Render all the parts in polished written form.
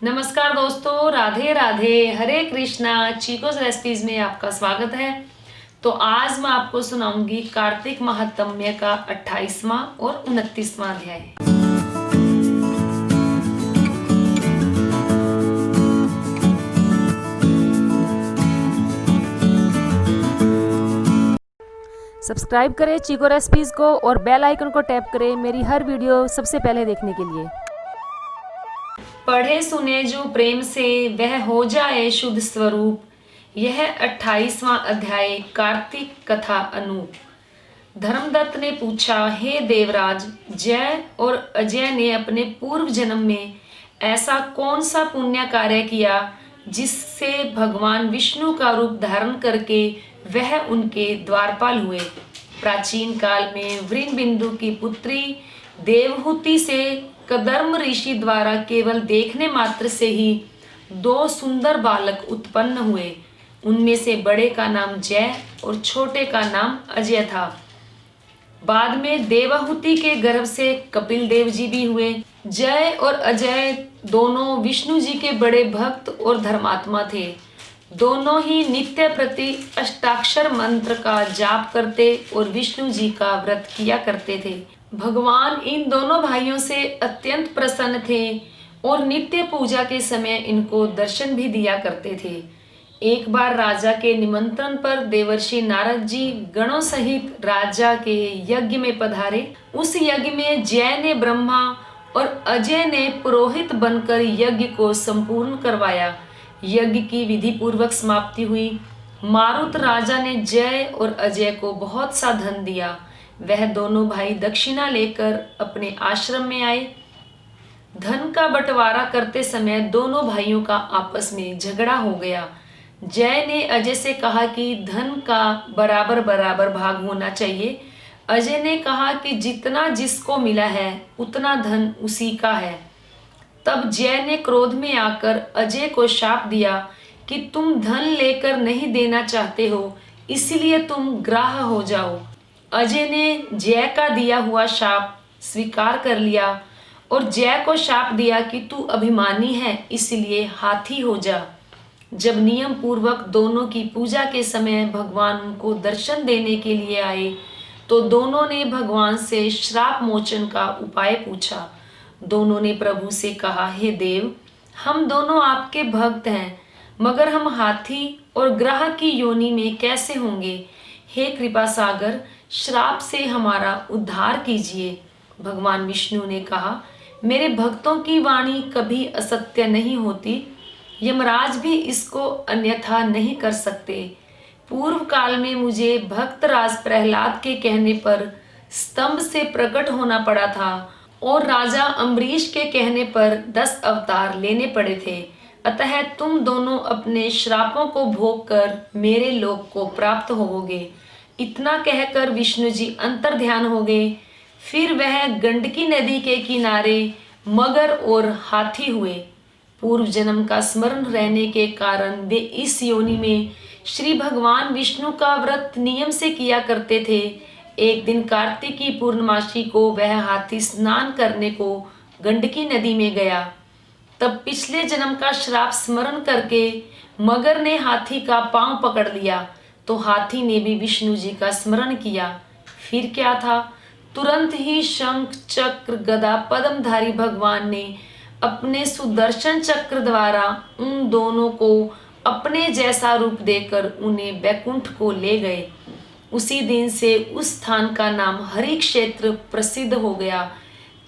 नमस्कार दोस्तों, राधे राधे, हरे कृष्णा। चीकोस रेसिपीज में आपका स्वागत है। तो आज मैं आपको सुनाऊंगी कार्तिक महात्म्य का 28वां और 29वां अध्याय। सब्सक्राइब करें चीको रेसिपीज़ को और बेल आइकन को टैप करें मेरी हर वीडियो सबसे पहले देखने के लिए। पढ़े सुने जो प्रेम से वह हो जाए शुद्ध स्वरूप। यह 28वां अध्याय कार्तिक कथा अनूप। धर्मदत्त ने पूछा, हे देवराज, जय और अजय ने अपने पूर्व जन्म में ऐसा कौन सा पुण्य कार्य किया जिससे भगवान विष्णु का रूप धारण करके वह उनके द्वारपाल हुए। प्राचीन काल में वृणबिंदु की पुत्री देवहूति से कदर्म ऋषि द्वारा केवल देखने मात्र से ही दो सुंदर बालक उत्पन्न हुए। उनमें से बड़े का नाम जय और छोटे का नाम अजय था। बाद में देवहूति के गर्भ से कपिल देव जी भी हुए। जय और अजय दोनों विष्णु जी के बड़े भक्त और धर्मात्मा थे। दोनों ही नित्य प्रति अष्टाक्षर मंत्र का जाप करते और विष्णु जी का व्रत किया करते थे। भगवान इन दोनों भाइयों से अत्यंत प्रसन्न थे और नित्य पूजा के समय इनको दर्शन भी दिया करते थे। एक बार राजा के निमंत्रण पर देवर्षि नारद जी गणों सहित राजा के यज्ञ में पधारे। उस यज्ञ में जय ने ब्रह्मा और अजय ने पुरोहित बनकर यज्ञ को संपूर्ण करवाया। यज्ञ की विधि पूर्वक समाप्ति हुई। मारुत राजा ने जय और अजय को बहुत सा धन दिया। वह दोनों भाई दक्षिणा लेकर अपने आश्रम में आए। धन का बंटवारा करते समय दोनों भाइयों का आपस में झगड़ा हो गया। जय ने अजय से कहा कि धन का बराबर बराबर भाग होना चाहिए। अजय ने कहा कि जितना जिसको मिला है उतना धन उसी का है। तब जय ने क्रोध में आकर अजय को शाप दिया कि तुम धन लेकर नहीं देना चाहते हो, इसलिए तुम ग्राह हो जाओ। अजय ने जय का दिया हुआ शाप स्वीकार कर लिया और जय को शाप दिया कि तू अभिमानी है, इसलिए हाथी हो जा। जब नियम पूर्वक दोनों की पूजा के समय भगवान उनको दर्शन देने के लिए आए तो दोनों ने भगवान से श्राप मोचन का उपाय पूछा। दोनों ने प्रभु से कहा, हे देव, हम दोनों आपके भक्त हैं, मगर हम हाथी और ग्राह की योनि में कैसे होंगे। हे कृपा सागर, श्राप से हमारा उद्धार कीजिए। भगवान विष्णु ने कहा, मेरे भक्तों की वाणी कभी असत्य नहीं होती। यमराज भी इसको अन्यथा नहीं कर सकते। पूर्व काल में मुझे भक्तराज प्रहलाद के कहने पर स्तंभ से प्रकट होना पड़ा था और राजा अम्बरीश के कहने पर 10 अवतार लेने पड़े थे। अतः तुम दोनों अपने श्रापों को भोग कर मेरे लोक को प्राप्त होवोगे। इतना कहकर विष्णु जी अंतर ध्यान हो गए। फिर वह गंडकी नदी के किनारे मगर और हाथी हुए। पूर्व जन्म का स्मरण रहने के कारण वे इस योनि में श्री भगवान विष्णु का व्रत नियम से किया करते थे। एक दिन कार्तिक की पूर्णमासी को वह हाथी स्नान करने को गंडकी नदी में गया। तब पिछले जन्म का श्राप स्मरण करके मगर ने हाथी का पांव पकड़ लिया तो हाथी ने भी विष्णु जी का स्मरण किया। फिर क्या था, तुरंत ही शंख चक्र गदा पद्मधारी भगवान ने अपने सुदर्शन चक्र द्वारा उन दोनों को अपने जैसा रूप देकर उन्हें बैकुंठ को ले गए। उसी दिन से उस स्थान का नाम हरि क्षेत्र प्रसिद्ध हो गया।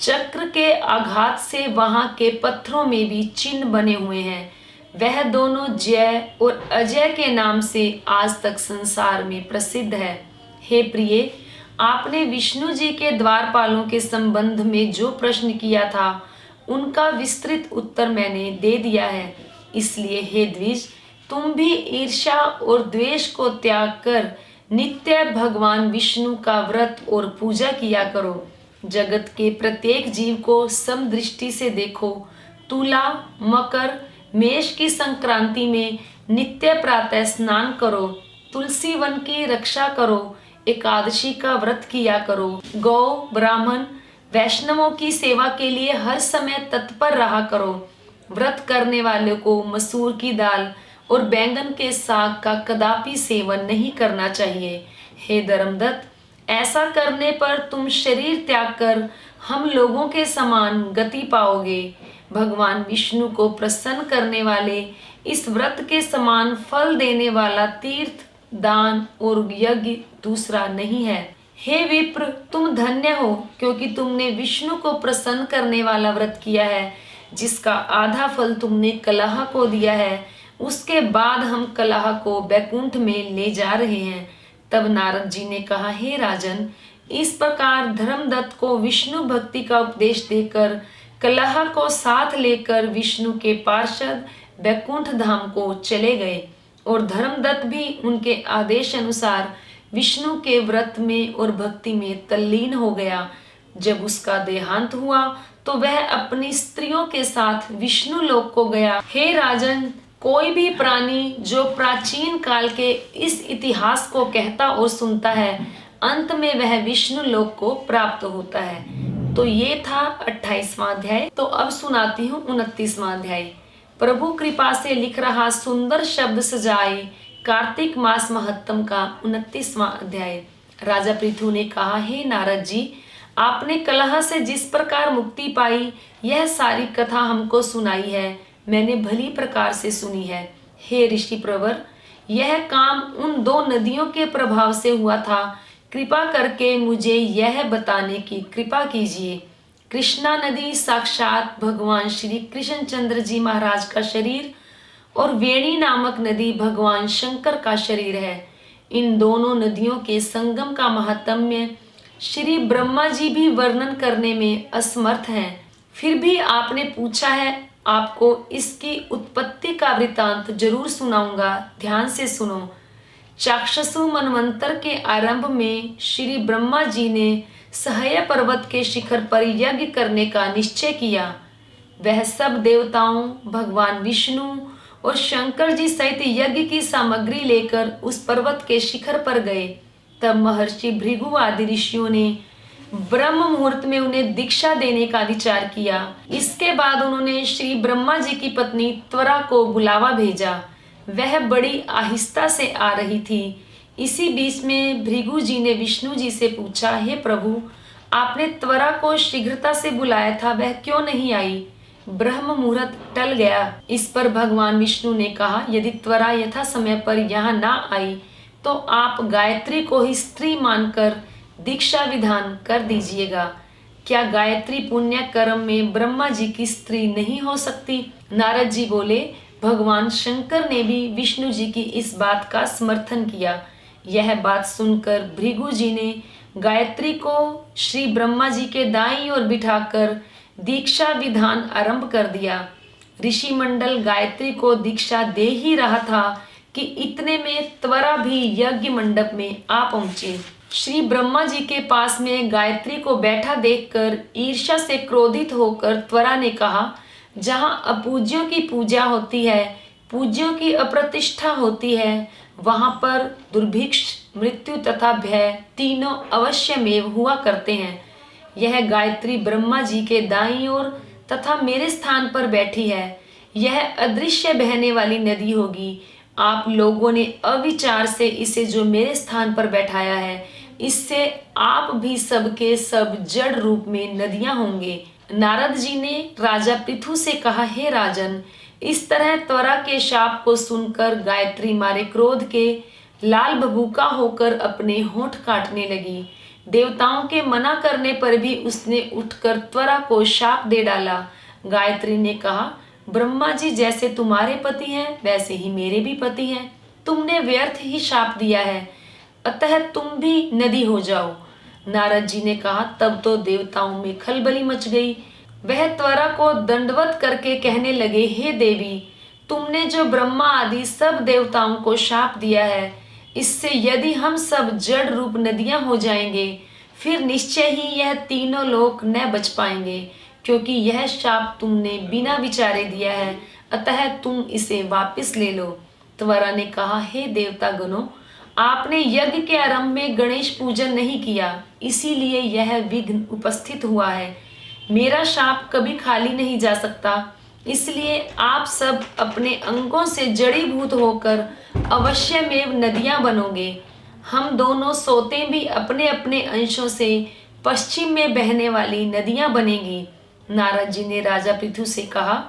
चक्र के आघात से वहां के पत्थरों में भी चिन्ह बने हुए हैं। वह दोनों जय और अजय के नाम से आज तक संसार में प्रसिद्ध है। हे प्रिय, आपने विष्णु जी के द्वारपालों के संबंध में जो प्रश्न किया था उनका विस्तृत उत्तर मैंने दे दिया है। इसलिए हे द्विज, तुम भी ईर्ष्या और द्वेष को त्याग कर नित्य भगवान विष्णु का व्रत और पूजा किया करो। जगत के प्रत्येक जीव को समदृष्टि से देखो। तुला, मकर, मेष की संक्रांति में नित्य प्रातः स्नान करो। तुलसी वन की रक्षा करो। एकादशी का व्रत किया करो। गौ, ब्राह्मण, वैष्णवों की सेवा के लिए हर समय तत्पर रहा करो। व्रत करने वाले को मसूर की दाल और बैंगन के साग का कदापि सेवन नहीं करना चाहिए। हे धर्मदत्त, ऐसा करने पर तुम शरीर त्याग कर हम लोगों के समान गति पाओगे। भगवान विष्णु को प्रसन्न करने वाले इस व्रत के समान फल देने वाला तीर्थ, दान और यज्ञ दूसरा नहीं है। हे विप्र, तुम धन्य हो, क्योंकि तुमने विष्णु को प्रसन्न करने वाला व्रत किया है, जिसका आधा फल तुमने कलह को दिया है। उसके बाद हम कलह को बैकुंठ में ले जा रहे हैं। तब नारद जी ने कहा, हे राजन, इस प्रकार धर्मदत्त को विष्णु भक्ति का उपदेश देकर कलह को साथ लेकर विष्णु के पार्षद बैकुंठ धाम को चले गए और धर्मदत्त भी उनके आदेश अनुसार विष्णु के व्रत में और भक्ति में तल्लीन हो गया। जब उसका देहांत हुआ तो वह अपनी स्त्रियों के साथ विष्णु लोक को गया। हे राजन, कोई भी प्राणी जो प्राचीन काल के इस इतिहास को कहता और सुनता है, अंत में वह विष्णु लोक को प्राप्त होता है। तो ये था 28वां अध्याय। तो अब सुनाती हूँ 29वां अध्याय। प्रभु कृपा से लिख रहा सुंदर शब्द सजाए कार्तिक मास महत्तम का 29वां अध्याय। राजा पृथु ने कहा, हे नारद जी, आपने कलह से जिस प्रकार मुक्ति पाई, यह सारी कथा हमको सुनाई है, मैंने भली प्रकार से सुनी है। हे ऋषि प्रवर, यह काम उन 2 नदियों के प्रभाव से हुआ था। कृपा करके मुझे यह बताने की कृपा कीजिए। कृष्णा नदी साक्षात भगवान श्री कृष्णचंद्र जी महाराज का शरीर और वेणी नामक नदी भगवान शंकर का शरीर है। इन दोनों नदियों के संगम का महात्म्य श्री ब्रह्मा जी भी वर्णन करने में असमर्थ हैं। फिर भी आपने पूछा है, आपको इसकी उत्पत्ति का वृतांत जरूर सुनाऊंगा, ध्यान से सुनो। चाक्षसु मनवंतर के आरंभ में श्री ब्रह्मा जी ने सहय पर्वत के शिखर पर यज्ञ करने का निश्चय किया। वह सब देवताओं, भगवान विष्णु और शंकर जी सहित यज्ञ की सामग्री लेकर उस पर्वत के शिखर पर गए। तब महर्षि भृगु आदि ऋषियों ने ब्रह्म मुहूर्त में उन्हें दीक्षा देने का विचार किया। इसके बाद उन्होंने श्री ब्रह्मा जी की पत्नी त्वरा को बुलावा भेजा। वह बड़ी आहिस्ता से आ रही थी। इसी बीच में भृगु जी ने विष्णु जी से पूछा, हे प्रभु, आपने त्वरा को शीघ्रता से बुलाया था, वह क्यों नहीं आई? ब्रह्म मुहूर्त टल गया। इस पर भगवान विष्णु ने कहा, यदि त्वरा यथा समय पर यहाँ ना आई तो आप गायत्री को ही स्त्री मानकर दीक्षा विधान कर दीजिएगा। क्या गायत्री पुण्य कर्म में ब्रह्मा जी की स्त्री नहीं हो सकती? नारद जी बोले, भगवान शंकर ने भी विष्णु जी की इस बात का समर्थन किया। यह बात सुनकर भृगु जी ने गायत्री को श्री ब्रह्मा जी के दाईं ओर बिठाकर दीक्षा विधान आरंभ कर दिया। ऋषि मंडल गायत्री को दीक्षा दे ही रहा था कि इतने में त्वरा भी यज्ञ मंडप में आ पहुंचे। श्री ब्रह्मा जी के पास में गायत्री को बैठा देखकर ईर्ष्या से क्रोधित होकर त्वरा ने कहा, जहां अपूज्यों की पूजा होती है, पूज्यों की अप्रतिष्ठा होती है, वहां पर दुर्भिक्ष, मृत्यु तथा भय तीनों अवश्यमेव हुआ करते हैं। यह गायत्री ब्रह्मा जी के दाईं ओर तथा मेरे स्थान पर बैठी है। यह अदृश्य बहने वाली नदी होगी। आप लोगों ने अविचार से इसे जो मेरे स्थान पर बैठाया है, इससे आप भी सबके सब जड़ रूप में नदियां होंगे। नारद जी ने राजा पृथु से कहा, हे राजन, इस तरह त्वरा के शाप को सुनकर गायत्री मारे क्रोध के लाल बबूका होकर अपने होंठ काटने लगी। देवताओं के मना करने पर भी उसने उठकर त्वरा को शाप दे डाला। गायत्री ने कहा, ब्रह्मा जी जैसे तुम्हारे पति हैं, वैसे ही मेरे भी पति हैं। तुमने व्यर्थ ही शाप दिया है, अतः तुम भी नदी हो जाओ। नारद जी ने कहा, तब तो देवताओं में खलबली मच गई। वह त्वरा को दंडवत करके कहने लगे, हे देवी, तुमने जो ब्रह्मा आदि सब देवताओं को शाप दिया है, इससे यदि हम सब जड़ रूप नदियां हो जाएंगे, फिर निश्चय ही यह तीनों लोक न बच पाएंगे, क्योंकि यह शाप तुमने बिना विचारे दिया है, अतः तुम इसे वापस ले लो। त्वरा ने कहा, हे देवता गणों, आपने यज्ञ के आरंभ में गणेश पूजन नहीं किया, इसीलिए यह विघ्न उपस्थित हुआ है। मेरा शाप कभी खाली नहीं जा सकता, इसलिए आप सब अपने अंगों से जड़ीभूत होकर अवश्यमेव नदियां बनोगे। हम दोनों सोते भी अपने अपने अंशों से पश्चिम में बहने वाली नदियां बनेंगी। नारद जी ने राजा पृथु से कहा।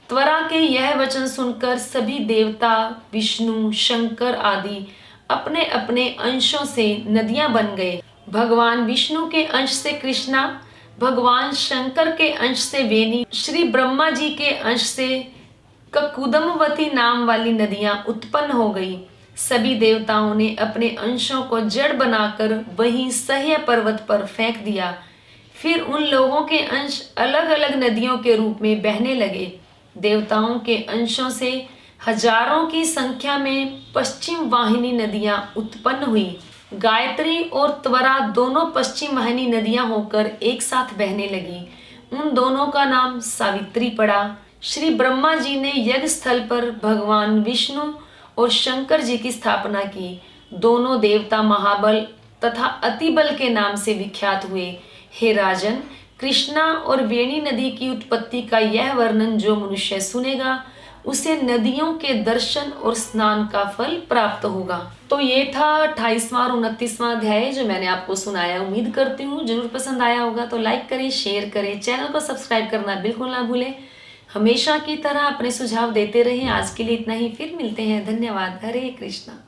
त्वरा के यह वचन सुनकर सभी देवता, विष्णु, शंकर आदि अपने अपने अंशों से नदियां बन गए। भगवान विष्णु के अंश से कृष्णा, भगवान शंकर के अंश से वेणी, श्री ब्रह्मा जी के अंश से ककुदमवती नाम वाली नदियां उत्पन्न हो गई। सभी देवताओं ने अपने अंशों को जड़ बनाकर वहीं सह्य पर्वत पर फेंक दिया। फिर उन लोगों के अंश अलग अलग नदियों के रूप में बहने लगे। देवताओं के अंशों से हजारों की संख्या में पश्चिम वाहिनी नदियां उत्पन्न हुई। गायत्री और त्वरा दोनों पश्चिम वाहिनी नदियां होकर एक साथ बहने लगी। उन दोनों का नाम सावित्री पड़ा। श्री ब्रह्मा जी ने यज्ञ स्थल पर भगवान विष्णु और शंकर जी की स्थापना की। दोनों देवता महाबल तथा अतिबल के नाम से विख्यात हुए। हे राजन, कृष्णा और वेणी नदी की उत्पत्ति का यह वर्णन जो मनुष्य सुनेगा उसे नदियों के दर्शन और स्नान का फल प्राप्त होगा। तो ये था 28वां और 29वां अध्याय जो मैंने आपको सुनाया। उम्मीद करती हूँ जरूर पसंद आया होगा। तो लाइक करें, शेयर करें, चैनल को सब्सक्राइब करना बिल्कुल ना भूलें। हमेशा की तरह अपने सुझाव देते रहें। आज के लिए इतना ही, फिर मिलते हैं। धन्यवाद। हरे कृष्णा।